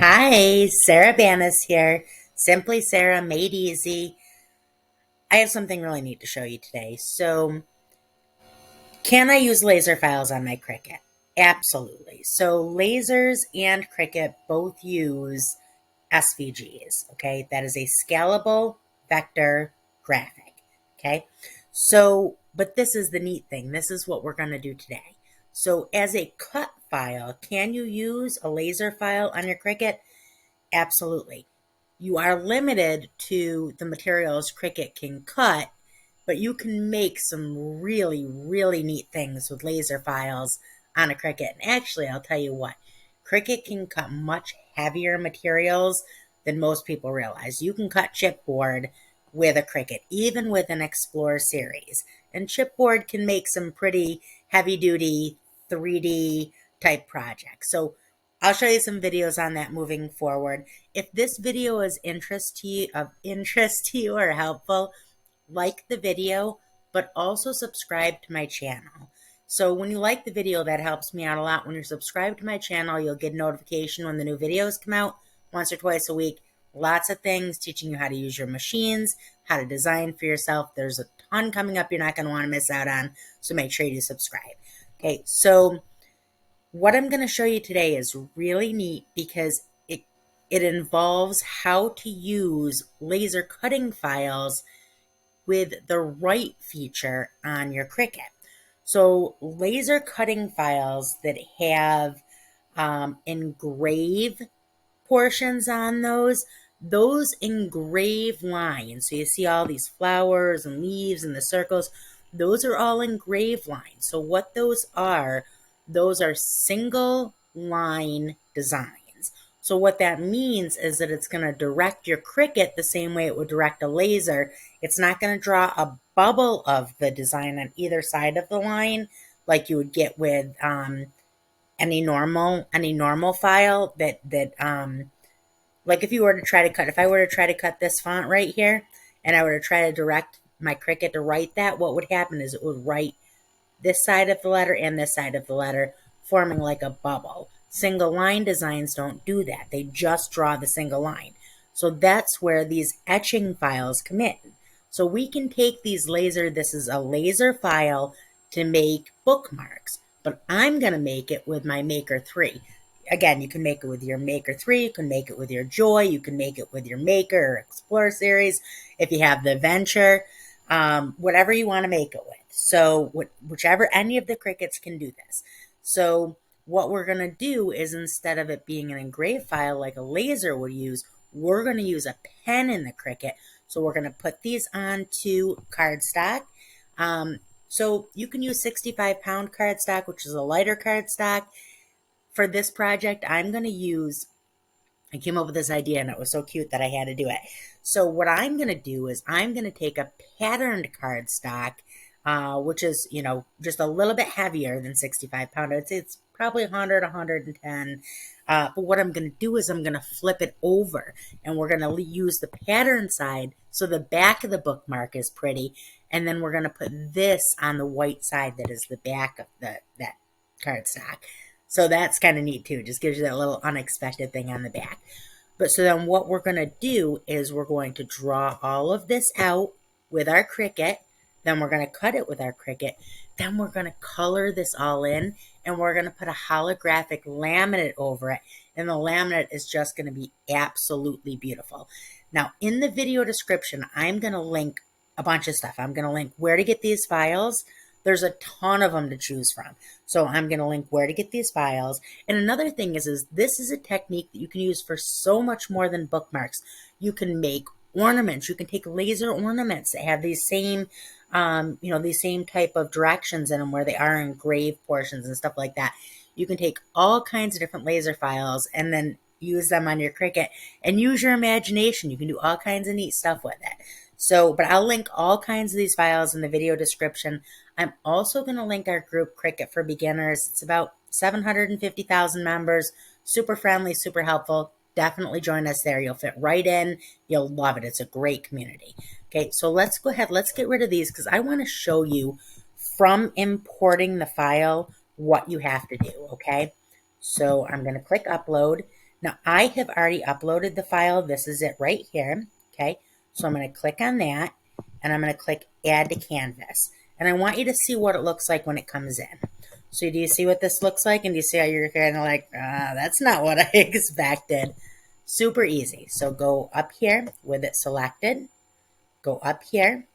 Hi, Sarah Banas here. Simply Sarah, made easy. I have something really neat to show you today. Can I use laser files on my Cricut? Absolutely. So, lasers and Cricut both use SVGs. Okay, that is a scalable vector graphic. Okay, but this is the neat thing. This is what we're going to do today. So, as a cut file, can you use a laser file on your Cricut? Absolutely. You are limited to the materials Cricut can cut, but you can make some really, really neat things with laser files on a Cricut. And actually, I'll tell you what, Cricut can cut much heavier materials than most people realize. You can cut chipboard with a Cricut, even with an Explore series. And chipboard can make some pretty heavy duty 3D type projects. So I'll show you some videos on that moving forward. If this video is of interest to you or helpful, like the video, but also subscribe to my channel. So when you like the video, that helps me out a lot. When you're subscribed to my channel, you'll get notification when the new videos come out once or twice a week. Lots of things teaching you how to use your machines, how to design for yourself. There's a ton coming up you're not going to want to miss out on, so make sure you subscribe. Okay, so what I'm going to show you today is really neat because it involves how to use laser cutting files with the right feature on your Cricut. So laser cutting files that have engrave portions on those engrave lines. So you see all these flowers and leaves and the circles. Those are all engrave lines. So what those are single line designs. So what that means is that it's going to direct your Cricut the same way it would direct a laser. It's not going to draw a bubble of the design on either side of the line like you would get with any normal file that like if I were to try to cut this font right here and I were to try to direct my Cricut to write that, what would happen is it would write this side of the letter and this side of the letter, forming like a bubble. Single line designs don't do that. They just draw the single line. So that's where these etching files come in. So we can take this is a laser file to make bookmarks, but I'm going to make it with my Maker 3. Again, you can make it with your Maker 3, you can make it with your Joy, you can make it with your Maker or Explore series. If you have the Venture, whatever you want to make it with. So whichever, any of the Cricuts can do this. So what we're going to do is instead of it being an engraved file like a laser would use, we're going to use a pen in the Cricut. So we're going to put these onto cardstock. So you can use 65-pound cardstock, which is a lighter cardstock. For this project, I came up with this idea and it was so cute that I had to do it. So what I'm going to do is I'm going to take a patterned cardstock, which is, just a little bit heavier than 65 pound. It's probably 100, 110. But what I'm going to do is I'm going to flip it over and we're going to use the pattern side so the back of the bookmark is pretty. And then we're going to put this on the white side that is the back of that cardstock. So that's kind of neat too. Just gives you that little unexpected thing on the back. But so then what we're going to do is we're going to draw all of this out with our Cricut. Then we're going to cut it with our Cricut. Then we're going to color this all in and we're going to put a holographic laminate over it. And the laminate is just going to be absolutely beautiful. Now in the video description, I'm going to link a bunch of stuff. I'm going to link where to get these files. There's a ton of them to choose from. So I'm going to link where to get these files. And another thing is this is a technique that you can use for so much more than bookmarks. You can make ornaments. You can take laser ornaments that have these same, these same type of directions in them where they are engraved portions and stuff like that. You can take all kinds of different laser files and then use them on your Cricut and use your imagination. You can do all kinds of neat stuff with it. So, but I'll link all kinds of these files in the video description. I'm also going to link our group Cricut for Beginners. It's about 750,000 members, super friendly, super helpful. Definitely join us there. You'll fit right in. You'll love it. It's a great community. Okay, so let's go ahead. Let's get rid of these because I want to show you from importing the file what you have to do, okay? So I'm going to click upload. Now I have already uploaded the file. This is it right here. Okay, so I'm going to click on that and I'm going to click add to canvas. And I want you to see what it looks like when it comes in. So do you see what this looks like? And do you see how you're kind of like, that's not what I expected. Super easy. So go up here with it selected, go up here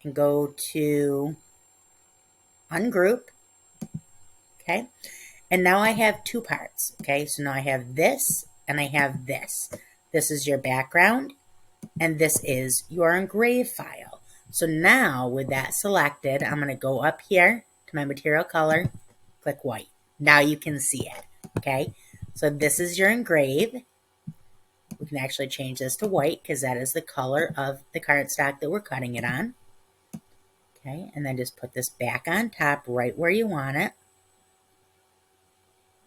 and go to ungroup. Okay. And now I have two parts. Okay. So now I have this and I have this. This is your background and this is your engrave file. So now with that selected, I'm going to go up here to my material color, click white. Now you can see it. Okay. So this is your engrave. We can actually change this to white because that is the color of the cardstock that we're cutting it on. Okay, and then just put this back on top right where you want it.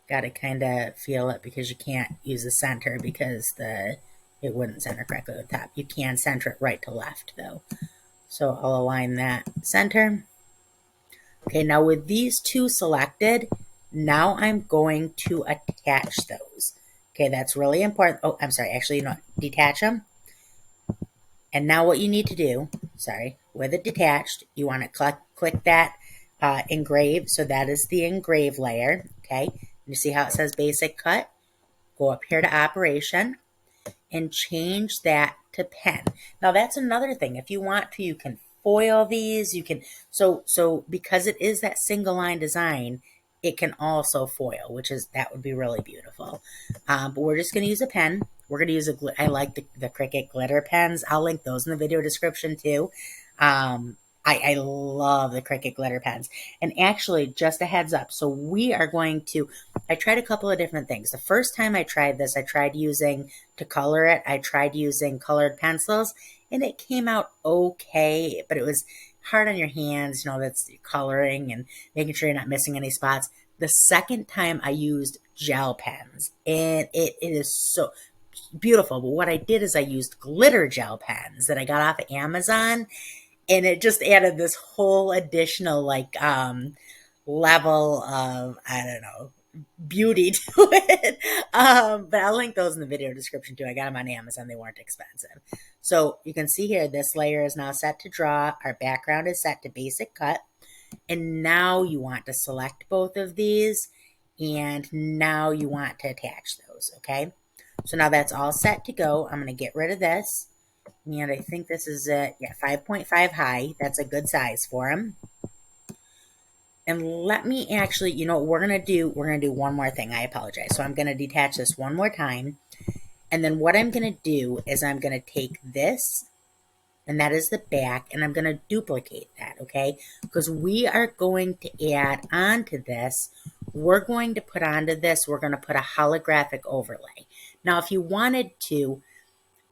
Got to kind of feel it because you can't use the center because it wouldn't center correctly at the top. You can center it right to left though. So I'll align that center. Okay, now with these two selected, now I'm going to attach those. Okay, that's really important. Oh, I'm sorry. Actually, you know, detach them. And now what you need to do, with it detached, you want to click that engrave. So that is the engrave layer. Okay, you see how it says basic cut? Go up here to operation and change that to pen. Now that's another thing. If you want to, you can foil these. You can, so because it is that single line design, it can also foil, that would be really beautiful. But we're just going to use a pen. We're going to use I like the Cricut glitter pens. I'll link those in the video description too. I love the Cricut glitter pens. And actually, just a heads up. So we are going to, I tried a couple of different things. The first time I tried this, I tried using, to color it, I tried using colored pencils and it came out okay, but it was hard on your hands, you know, that's coloring and making sure you're not missing any spots. The second time I used gel pens and it is so beautiful. But what I did is I used glitter gel pens that I got off of Amazon and it just added this whole additional level of, I don't know, beauty to it. But I'll link those in the video description too. I got them on Amazon. They weren't expensive. So you can see here, this layer is now set to draw. Our background is set to basic cut. And now you want to select both of these. And now you want to attach those, okay? So now that's all set to go. I'm going to get rid of this. And I think this is 5.5 high. That's a good size for them. And let me actually, you know what we're going to do? We're going to do one more thing. I apologize. So I'm going to detach this one more time. And then what I'm going to do is I'm going to take this, and that is the back, and I'm going to duplicate that, okay? Because we are going to add onto this, we're going to put a holographic overlay. Now, if you wanted to,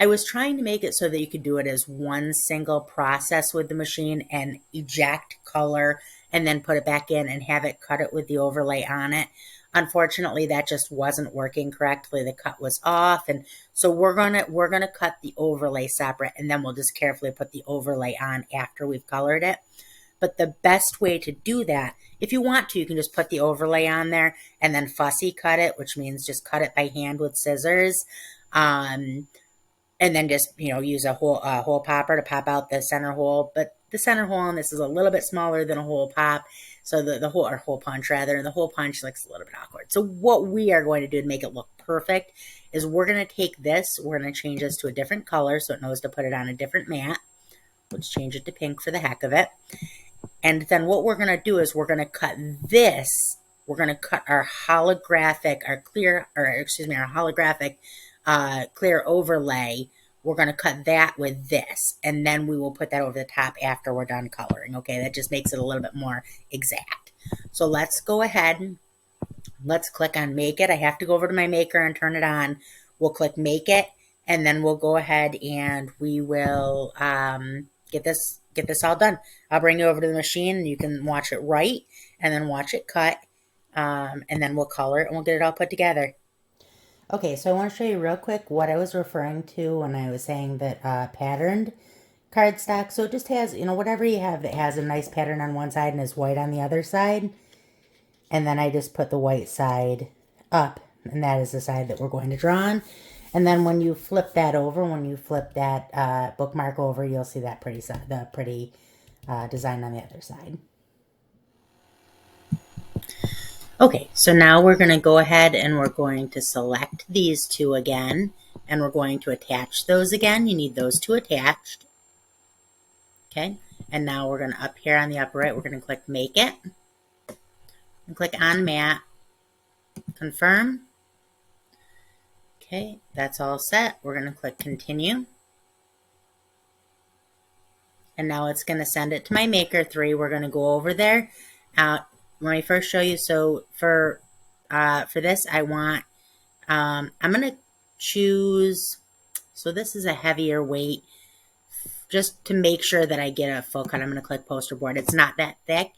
I was trying to make it so that you could do it as one single process with the machine and eject color and then put it back in and have it cut it with the overlay on it. Unfortunately, that just wasn't working correctly. The cut was off. And so we're gonna cut the overlay separate and then we'll just carefully put the overlay on after we've colored it. But the best way to do that, if you want to, you can just put the overlay on there and then fussy cut it, which means just cut it by hand with scissors. And then just, you know, use a hole popper to pop out the center hole. But the center hole on this is a little bit smaller than a hole pop. So the hole punch rather, and the hole punch looks a little bit awkward. So what we are going to do to make it look perfect is we're going to take this, we're going to change this to a different color so it knows to put it on a different mat. Let's change it to pink for the heck of it. And then what we're going to do is we're going to cut this. We're going to cut our holographic, our holographic clear overlay. We're going to cut that with this, and then we will put that over the top after we're done coloring. Okay, that just makes it a little bit more exact. So let's go ahead and let's click on Make It. I have to go over to my maker and turn it on. We'll click Make It, and then we'll go ahead and we will get this all done. I'll bring it over to the machine, and you can watch it write, and then watch it cut, and then we'll color it, and we'll get it all put together. Okay, so I want to show you real quick what I was referring to when I was saying that patterned cardstock. So it just has, you know, whatever you have that has a nice pattern on one side and is white on the other side. And then I just put the white side up and that is the side that we're going to draw on. And then when you flip that over, when you flip that bookmark over, you'll see that pretty design on the other side. Okay, so now we're going to go ahead and we're going to select these two again, and we're going to attach those again. You need those two attached. Okay, and now we're going to, up here on the upper right, we're going to click Make It, and click on Mat, Confirm. Okay, that's all set. We're going to click Continue. And now it's going to send it to my Maker 3. We're going to go over there. Let me first show you. So for this, I want, I'm going to choose, so this is a heavier weight, just to make sure that I get a full cut. I'm going to click Poster Board. It's not that thick,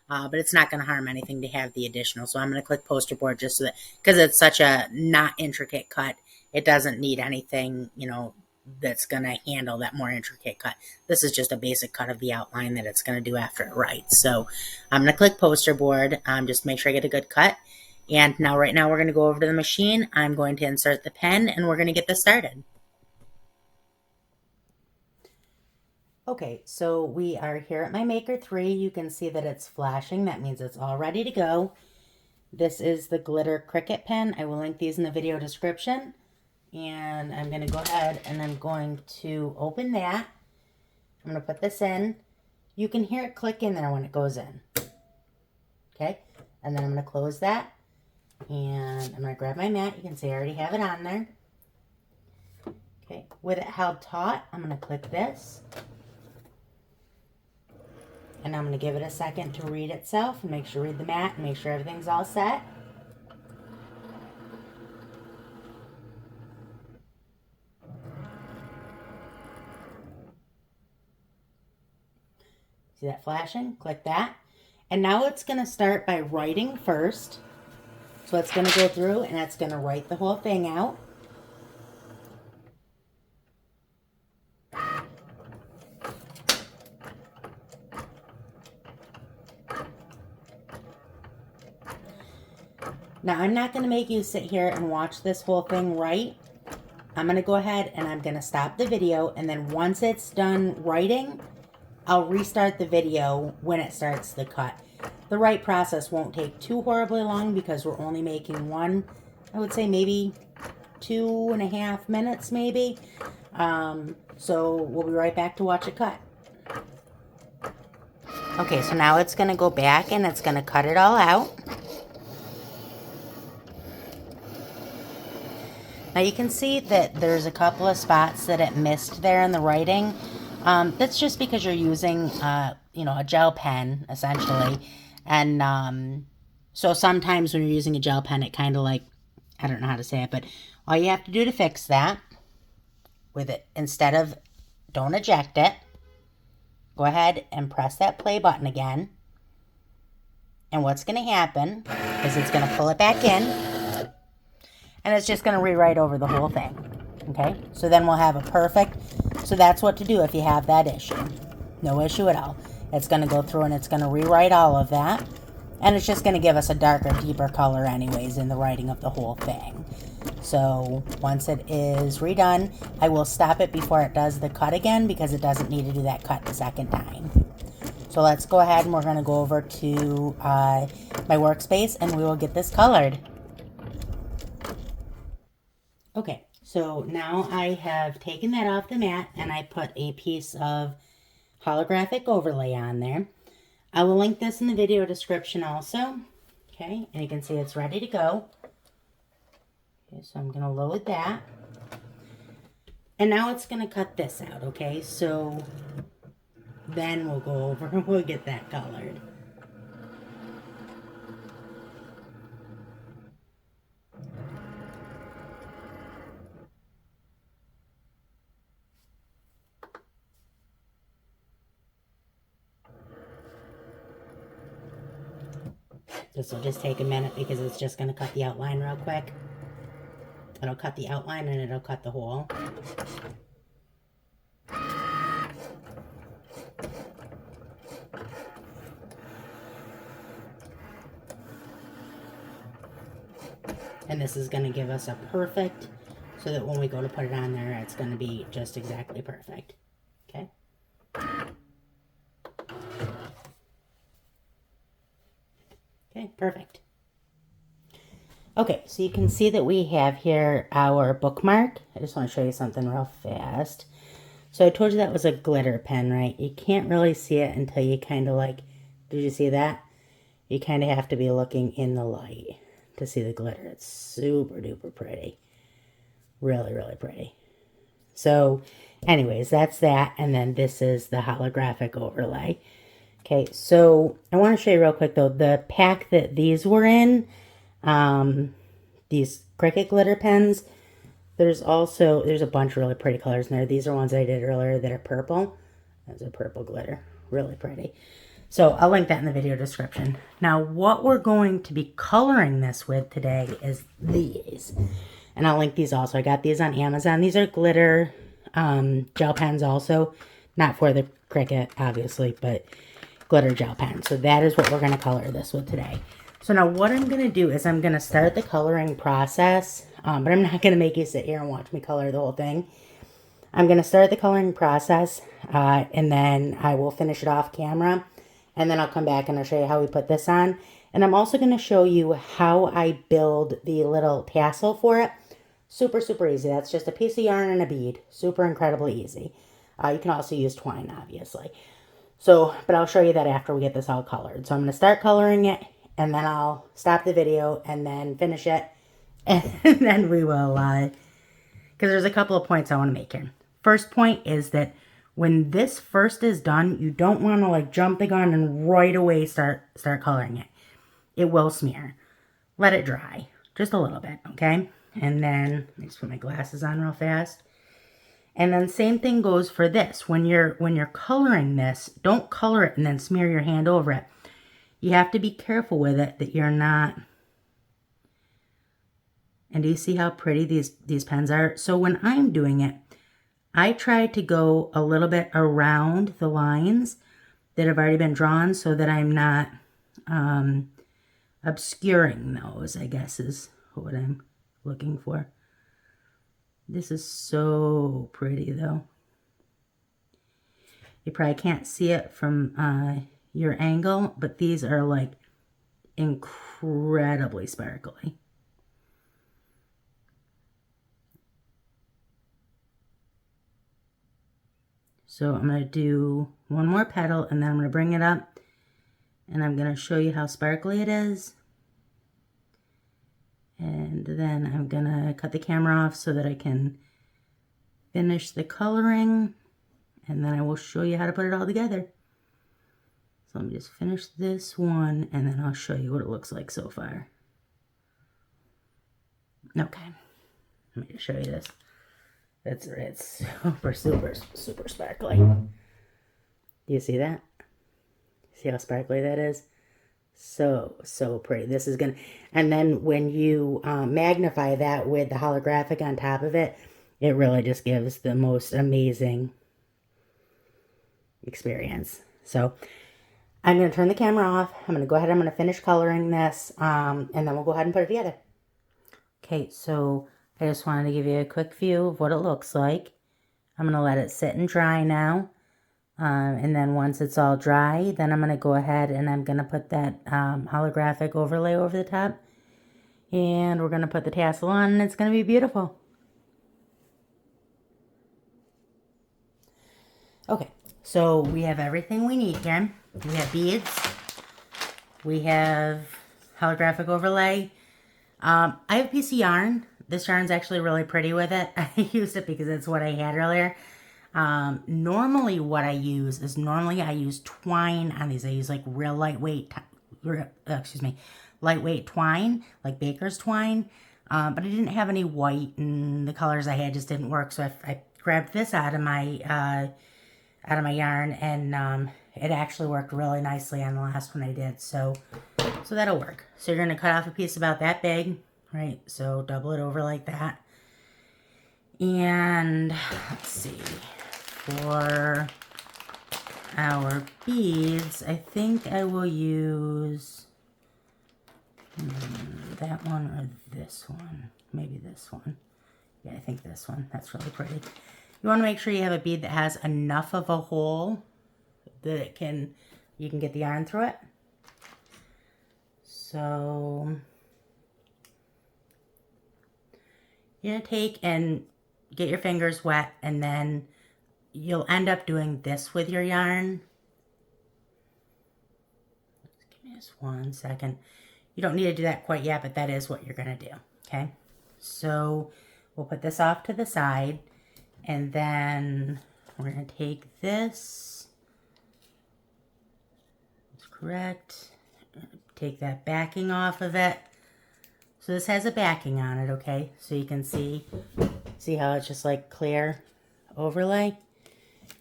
but it's not going to harm anything to have the additional. So I'm going to click Poster Board just so that, because it's such a not intricate cut, it doesn't need anything, you know, that's going to handle that more intricate cut. This is just a basic cut of the outline that it's going to do after it writes. So I'm going to click Poster Board, just make sure I get a good cut. And now, right now, we're going to go over to the machine. I'm going to insert the pen, and we're going to get this started. Okay, so we are here at my Maker 3. You can see that it's flashing. That means it's all ready to go. This is the glitter Cricut pen. I will link these in the video description. And I'm going to go ahead and I'm going to open that. I'm going to put this in. You can hear it click in there when it goes in. Okay, and then I'm going to close that. And I'm going to grab my mat. You can see I already have it on there. Okay, with it held taut, I'm going to click this. And I'm going to give it a second to read itself and make sure read the mat and make sure everything's all set. See that flashing? Click that. And now it's going to start by writing first. So it's going to go through and it's going to write the whole thing out. Now I'm not going to make you sit here and watch this whole thing write. I'm going to go ahead and I'm going to stop the video, and then once it's done writing, I'll restart the video when it starts the cut. The write process won't take too horribly long because we're only making one, I would say maybe 2.5 minutes maybe. So we'll be right back to watch it cut. Okay, so now it's going to go back and it's going to cut it all out. Now you can see that there's a couple of spots that it missed there in the writing. That's just because you're using, you know, a gel pen, essentially. And so sometimes when you're using a gel pen, it kind of like, I don't know how to say it, but all you have to do to fix that with it, instead of, don't eject it, go ahead and press that play button again. And what's going to happen is it's going to pull it back in, and it's just going to rewrite over the whole thing. Okay, so then we'll have a perfect, so that's what to do if you have that issue. No issue at all. It's going to go through and it's going to rewrite all of that. And it's just going to give us a darker, deeper color anyways in the writing of the whole thing. So once it is redone, I will stop it before it does the cut again because it doesn't need to do that cut the second time. So let's go ahead and we're going to go over to my workspace and we will get this colored. Okay, so now I have taken that off the mat and I put a piece of holographic overlay on there. I will link this in the video description also. Okay, and you can see it's ready to go. Okay, so I'm going to load that. And now it's going to cut this out, okay? So then we'll go over and we'll get that colored. This will just take a minute because it's just going to cut the outline real quick. It'll cut the outline and it'll cut the hole. And this is going to give us a perfect, so that when we go to put it on there, it's going to be just exactly perfect. Okay. Okay, perfect. Okay, so you can see that we have here our bookmark. I just want to show you something real fast. So I told you that was a glitter pen, right? You can't really see it until you kind of like, did you see that? You kind of have to be looking in the light to see the glitter. It's super duper pretty. Really, really pretty. So anyways, that's that. And then this is the holographic overlay. Okay, so I want to show you real quick though, the pack that these were in, these Cricut glitter pens, there's a bunch of really pretty colors in there. These are ones I did earlier that are purple. That's a purple glitter. Really pretty. So I'll link that in the video description. Now what we're going to be coloring this with today is these. And I'll link these also. I got these on Amazon. These are glitter gel pens also. Not for the Cricut, obviously, but glitter gel pen. So that is what we're going to color this with today. So now what I'm going to do is I'm going to start the coloring process, but I'm not going to make you sit here and watch me color the whole thing. I'm going to start the coloring process, and then I will finish it off camera, and then I'll come back and I'll show you how we put this on. And I'm also going to show you how I build the little tassel for it. Super, super easy. That's just a piece of yarn and a bead. Super incredibly easy. You can also use twine, obviously. So, but I'll show you that after we get this all colored. So I'm going to start coloring it, and then I'll stop the video and then finish it. And then we will, because there's a couple of points I want to make here. First point is that when this first is done, you don't want to like jump the gun and right away start coloring it. It will smear. Let it dry just a little bit, okay? And then let me just put my glasses on real fast. And then same thing goes for this. When you're coloring this, don't color it and then smear your hand over it. You have to be careful with it that you're not. And do you see how pretty these pens are? So when I'm doing it, I try to go a little bit around the lines that have already been drawn so that I'm not obscuring those, I guess is what I'm looking for. This is so pretty though. You probably can't see it from your angle, but these are like incredibly sparkly. So I'm going to do one more petal and then I'm going to bring it up and I'm going to show you how sparkly it is. And then I'm going to cut the camera off so that I can finish the coloring. And then I will show you how to put it all together. So let me just finish this one and then I'll show you what it looks like so far. Okay. Let me just show you this. It's super, super, super sparkly. Do you see that? See how sparkly that is? So, so pretty. This is gonna, and then when you magnify that with the holographic on top of it, it really just gives the most amazing experience. So I'm going to turn the camera off. I'm going to go ahead. I'm going to finish coloring this, and then we'll go ahead and put it together. Okay, so I just wanted to give you a quick view of what it looks like. I'm going to let it sit and dry now. And then once it's all dry, then I'm going to go ahead and I'm going to put that holographic overlay over the top. And we're going to put the tassel on and it's going to be beautiful. Okay, so we have everything we need here. We have beads. We have holographic overlay. I have a piece of yarn. This yarn's actually really pretty with it. I used it because it's what I had earlier. Normally what I use is I use twine on these. I use like real lightweight, lightweight twine, like baker's twine. But I didn't have any white and the colors I had just didn't work. So I grabbed this out of my yarn and it actually worked really nicely on the last one I did. So that'll work. So you're going to cut off a piece about that big, right? So double it over like that. And let's see, for our beads, I think I will use that one or this one? Maybe this one. Yeah, I think this one. That's really pretty. You want to make sure you have a bead that has enough of a hole that you can get the yarn through it. So you're going to take and get your fingers wet, and then you'll end up doing this with your yarn. Give me just 1 second. You don't need to do that quite yet, but that is what you're going to do. Okay. So we'll put this off to the side, and then we're going to take this. That's correct. Take that backing off of it. So this has a backing on it, okay? So you can see how it's just like clear overlay.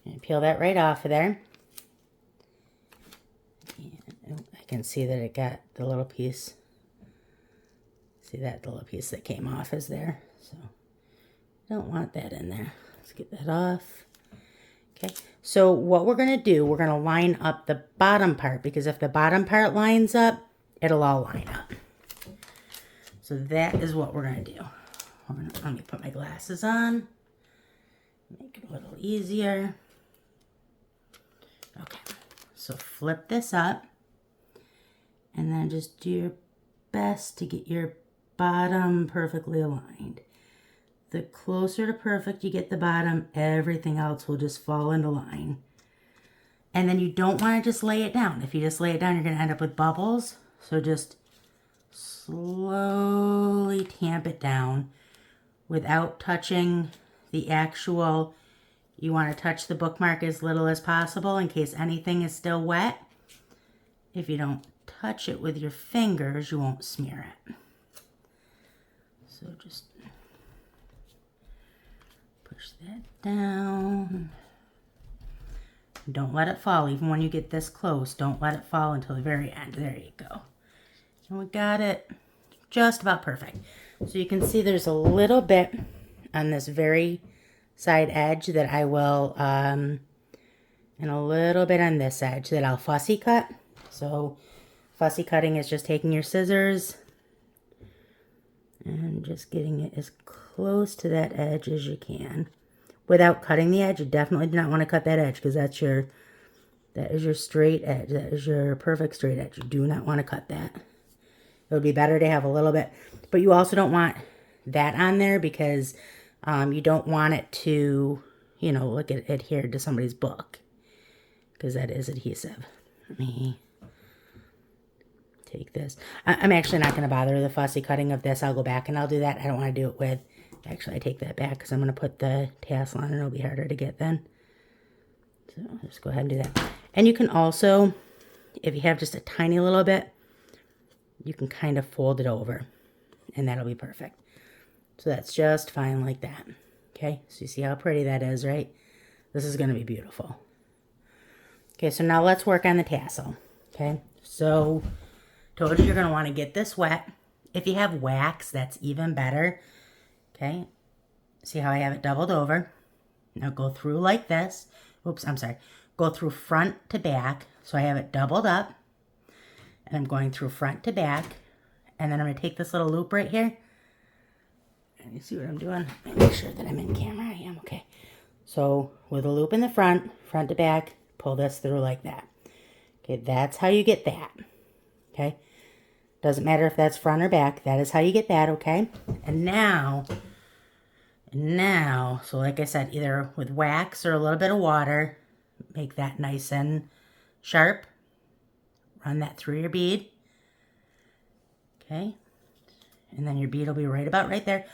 And peel that right off of there. And I can see that it got the little piece. See that? The little piece that came off is there. So don't want that in there. Let's get that off. Okay, so what we're going to do, we're going to line up the bottom part, because if the bottom part lines up, it'll all line up. So that is what we're going to do. Let me put my glasses on. Make it a little easier. Okay, so flip this up, and then just do your best to get your bottom perfectly aligned. The closer to perfect you get the bottom, everything else will just fall into line. And then you don't want to just lay it down. If you just lay it down, you're going to end up with bubbles. So just slowly tamp it down without touching the actual. You want to touch the bookmark as little as possible in case anything is still wet. If you don't touch it with your fingers, you won't smear it. So just push that down. Don't let it fall. Even when you get this close, don't let it fall until the very end. There you go. And we got it just about perfect. So you can see there's a little bit on this very side edge that I will, and a little bit on this edge that I'll fussy cut. So fussy cutting is just taking your scissors and just getting it as close to that edge as you can without cutting the edge. You definitely do not want to cut that edge, because that is your straight edge. That is your perfect straight edge. You do not want to cut that. It would be better to have a little bit, but you also don't want that on there, because you don't want it to, look at adhered to somebody's book, because that is adhesive. Let me take this. I'm actually not going to bother with the fussy cutting of this. I'll go back and I'll do that. I don't want to do it with, actually I take that back, because I'm going to put the tassel on and it'll be harder to get then. So just go ahead and do that. And you can also, if you have just a tiny little bit, you can kind of fold it over, and that'll be perfect. So that's just fine like that. Okay, so you see how pretty that is, right? This is going to be beautiful. Okay, so now let's work on the tassel. Okay, so told you you're going to want to get this wet. If you have wax, that's even better. Okay, see how I have it doubled over? Now go through like this. Oops, I'm sorry. Go through front to back. So I have it doubled up. And I'm going through front to back. And then I'm going to take this little loop right here. And you see what I'm doing? Make sure that I'm in camera. I am, okay. So with a loop in the front, front to back, pull this through like that. Okay, that's how you get that. Okay. Doesn't matter if that's front or back. That is how you get that, okay? And now, so like I said, either with wax or a little bit of water, make that nice and sharp. Run that through your bead. Okay. And then your bead will be right about right there.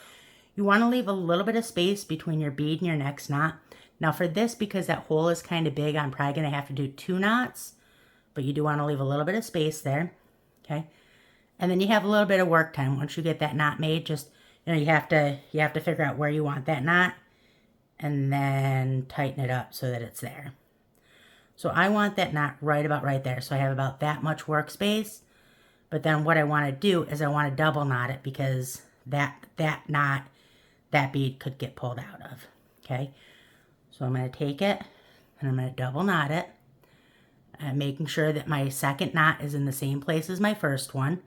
You want to leave a little bit of space between your bead and your next knot. Now for this, because that hole is kind of big, I'm probably going to have to do 2 knots. But you do want to leave a little bit of space there. Okay. And then you have a little bit of work time. Once you get that knot made, just, you have to figure out where you want that knot. And then tighten it up so that it's there. So I want that knot right about right there. So I have about that much workspace. But then what I want to do is I want to double knot it, because that knot, that bead could get pulled out of. Okay. So I'm going to take it and I'm going to double knot it. Making sure that my second knot is in the same place as my first one.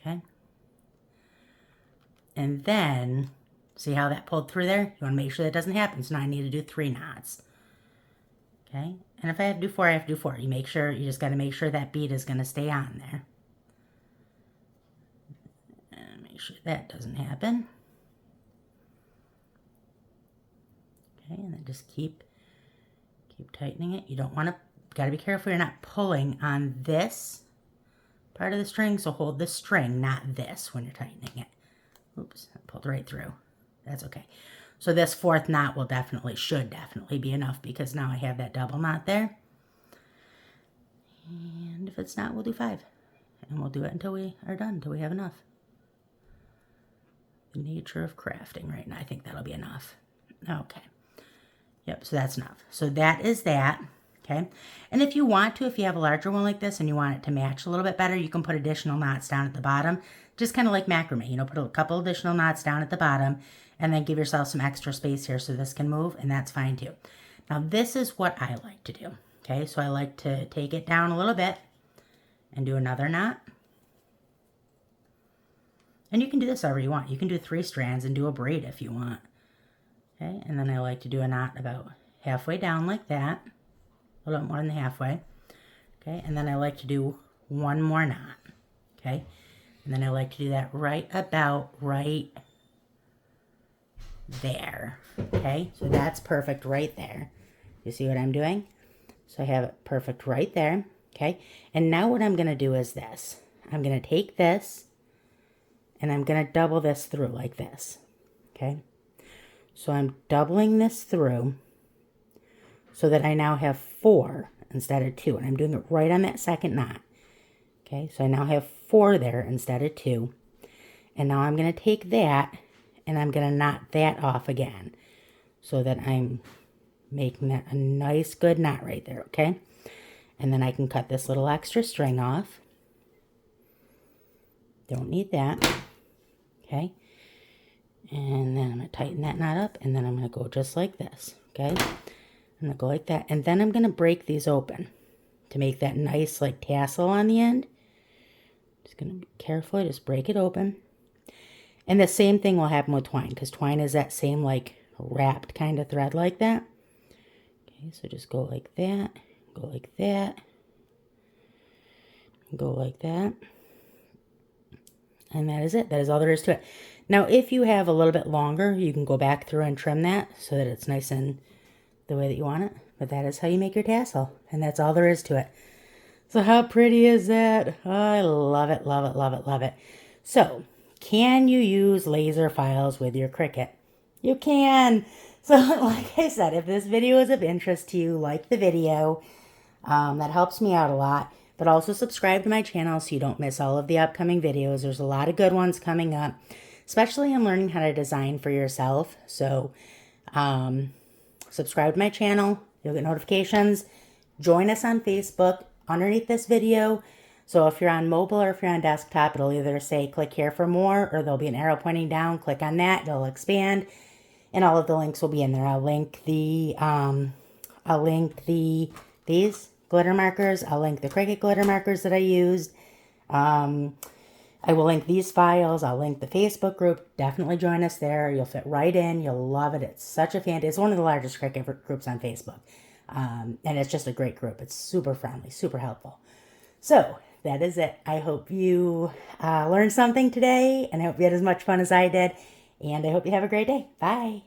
Okay. And then, see how that pulled through there? You want to make sure that doesn't happen. So now I need to do 3 knots. Okay. And if I have to do 4, I have to do 4. You just got to make sure that bead is going to stay on there. And make sure that doesn't happen. Okay, and then just keep tightening it. You don't want to, got to be careful you're not pulling on this part of the string. So hold the string, not this, when you're tightening it. Oops, I pulled right through. That's okay. So this 4th knot should definitely be enough, because now I have that double knot there. And if it's not, we'll do 5. And we'll do it until we are done, until we have enough. The nature of crafting right now. I think that'll be enough. Okay. Yep, so that's enough. So that is that. Okay. And if you want to, if you have a larger one like this and you want it to match a little bit better, you can put additional knots down at the bottom. Just kind of like macrame, you know, put a couple additional knots down at the bottom and then give yourself some extra space here so this can move, and that's fine too. Now this is what I like to do. Okay, so I like to take it down a little bit and do another knot. And you can do this however you want. You can do 3 strands and do a braid if you want. Okay, and then I like to do a knot about halfway down like that. A little bit more than halfway. Okay, and then I like to do 1 more knot. Okay, and then I like to do that right there. Okay, so that's perfect right there. You see what I'm doing? So I have it perfect right there. Okay, and now what I'm going to do is this. I'm going to take this and I'm going to double this through like this. Okay, so I'm doubling this through so that I now have 4 instead of 2. And I'm doing it right on that 2nd knot. Okay, so I now have 4 there instead of 2. And now I'm going to take that and I'm going to knot that off again so that I'm making that a nice good knot right there, okay? And then I can cut this little extra string off. Don't need that, okay? And then I'm going to tighten that knot up, and then I'm going to go just like this, okay? I'm going to go like that, and then I'm going to break these open to make that nice like tassel on the end. Just going to be careful, just break it open. And the same thing will happen with twine, because twine is that same like wrapped kind of thread like that. Okay, so just go like that, go like that, go like that. And that is it. That is all there is to it. Now, if you have a little bit longer, you can go back through and trim that so that it's nice and the way that you want it. But that is how you make your tassel. And that's all there is to it. So how pretty is that? Oh, I love it, love it, love it, love it. So, can you use laser files with your Cricut? You can. So, like I said, if this video is of interest to you, like the video. That helps me out a lot. But also subscribe to my channel so you don't miss all of the upcoming videos. There's a lot of good ones coming up, especially in learning how to design for yourself. So subscribe to my channel. You'll get notifications. Join us on Facebook underneath this video. So if you're on mobile or if you're on desktop, it'll either say click here for more, or there'll be an arrow pointing down. Click on that. It'll expand. And all of the links will be in there. I'll link these glitter markers. I'll link the Cricut glitter markers that I used. I will link these files. I'll link the Facebook group. Definitely join us there. You'll fit right in. You'll love it. It's such a it's one of the largest Cricut groups on Facebook. And it's just a great group. It's super friendly, super helpful. So that is it. I hope you learned something today, and I hope you had as much fun as I did. And I hope you have a great day. Bye.